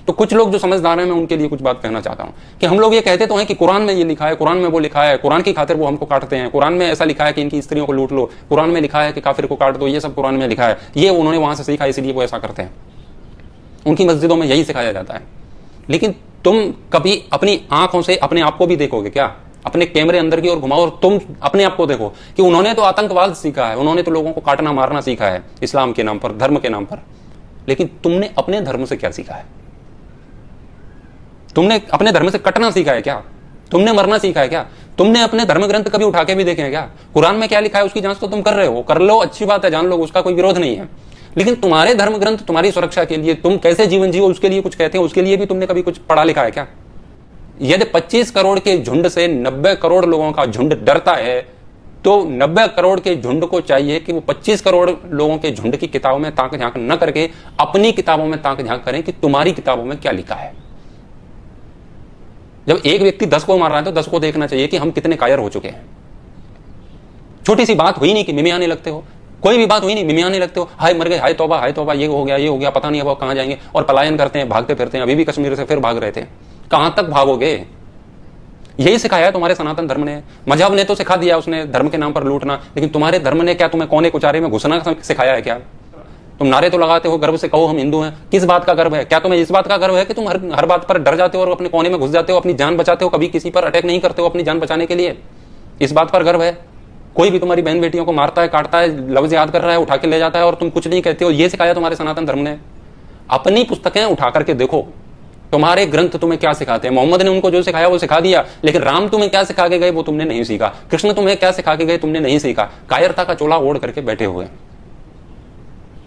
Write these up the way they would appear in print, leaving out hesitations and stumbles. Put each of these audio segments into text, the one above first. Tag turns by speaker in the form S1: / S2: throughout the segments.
S1: तो कुछ लोग जो समझदार हैं, मैं उनके लिए कुछ बात कहना चाहता हूं कि हम लोग ये कहते तो हैं कि कुरान में ये लिखा है, कुरान में वो लिखा है, कुरान की खातिर वो हमको काटते हैं, कुरान में ऐसा लिखा है कि इनकी स्त्रियों को लूट लो, कुरान में लिखा है कि काफिर को काट दो, ये सब कुरान में लिखा है, ये उन्होंने वहां से सीखा इसलिए वो ऐसा करते हैं, उनकी मस्जिदों में यही सिखाया जाता है। लेकिन तुम कभी अपनी आंखों से अपने आप को भी देखोगे क्या? अपने कैमरे अंदर की ओर घुमाओ और तुम अपने आप को देखो कि उन्होंने तो आतंकवाद सीखा है, उन्होंने तो लोगों को काटना मारना सीखा है इस्लाम के नाम पर, धर्म के नाम पर, लेकिन तुमने अपने धर्म से क्या सीखा है? तुमने अपने धर्म से कटना सीखा है क्या? तुमने मरना सीखा है क्या? तुमने अपने धर्म ग्रंथ कभी उठा के भी देखे हैं क्या? कुरान में क्या लिखा है उसकी जांच तो तुम कर रहे हो, कर लो, अच्छी बात है, जान लो, उसका कोई विरोध नहीं है। लेकिन तुम्हारे धर्म ग्रंथ तुम्हारी सुरक्षा के लिए, तुम कैसे जीवन जियो उसके लिए कुछ कहते हैं, उसके लिए भी तुमने कभी कुछ पढ़ा लिखा है क्या? यदि 25 करोड़ के झुंड से 90 करोड़ लोगों का झुंड डरता है, तो 90 करोड़ के झुंड को चाहिए कि वो 25 करोड़ लोगों के झुंड की किताबों में ताक झांक न करके अपनी किताबों में ताक झांक करें कि तुम्हारी किताबों में क्या लिखा है। जब एक व्यक्ति 10 को मार रहा है तो 10 को देखना चाहिए कि हम कितने कायर हो चुके हैं। छोटी सी बात हुई नहीं कि मिमियाने लगते हो, कोई भी बात हुई नहीं, मिमियाने लगते हो, हाय मर गए, हाय तौबा, ये हो गया, पता नहीं अब वो कहां जाएंगे, और पलायन करते हैं, भागते फिरते हैं। अभी भी कश्मीर से फिर भाग रहे थे, कहां तक भागोगे? यही सिखाया है तुम्हारे सनातन धर्म ने। मजहब ने तो सिखा दिया उसने धर्म के नाम पर लूटना, लेकिन तुम्हारे धर्म ने क्या तुम्हें कोने कुचारे में घुसना सिखाया है क्या? तुम नारे तो लगाते हो, गर्व से कहो हम हिंदू हैं। किस बात का गर्व है? क्या तुम्हें इस बात का गर्व है कि तुम हर बात पर डर जाते हो और अपने कोने में घुस जाते हो, अपनी जान बचाते हो, कभी किसी पर अटैक नहीं करते हो अपनी जान बचाने के लिए? इस बात पर गर्व है? कोई भी तुम्हारी बहन बेटियों को मारता है, काटता है, लफ्ज याद कर रहा है, उठा के ले जाता है और तुम कुछ नहीं कहते हो। ये सिखाया तुम्हारे सनातन धर्म ने। अपनी पुस्तकें उठा करके देखो, तुम्हारे ग्रंथ तुम्हें क्या सिखाते हैं। मोहम्मद ने उनको जो सिखाया वो सिखा दिया, लेकिन राम तुम्हें क्या सिखा के गए वो तुमने नहीं सीखा। कृष्ण तुम्हें क्या सिखा के गए तुमने नहीं सीखा। कायरता का चोला ओढ़ करके बैठे हुए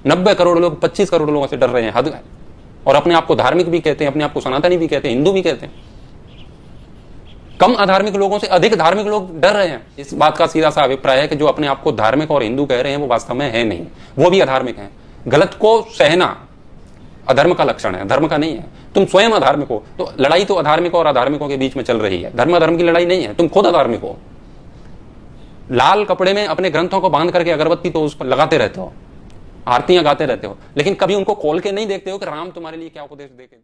S1: 90 करोड़ लोग 25 करोड़ लोगों से डर रहे हैं, हद है। और अपने आप को धार्मिक भी कहते हैं, अपने आप को सनातनी भी कहते हैं, हिंदू भी कहते हैं। कम अधार्मिक लोगों से अधिक धार्मिक लोग डर रहे हैं। इस बात का सीधा सा अभिप्राय है कि जो अपने आप को धार्मिक और हिंदू कह रहे हैं वो वास्तव में है नहीं, वो भी अधार्मिक हैं। गलत को सहना अधर्म का लक्षण है, धर्म का नहीं है। तुम स्वयं अधार्मिक हो, तो लड़ाई तो अधार्मिक और अधार्मिकों के बीच में चल रही है, धर्म अधर्म की लड़ाई नहीं है। तुम खुद अधार्मिक हो। लाल कपड़े में अपने ग्रंथों को बांध करके अगरबत्ती तो उस पर लगाते रहते हो, आरतियां गाते रहते हो, लेकिन कभी उनको खोल के नहीं देखते हो कि राम तुम्हारे लिए क्या उपदेश दे के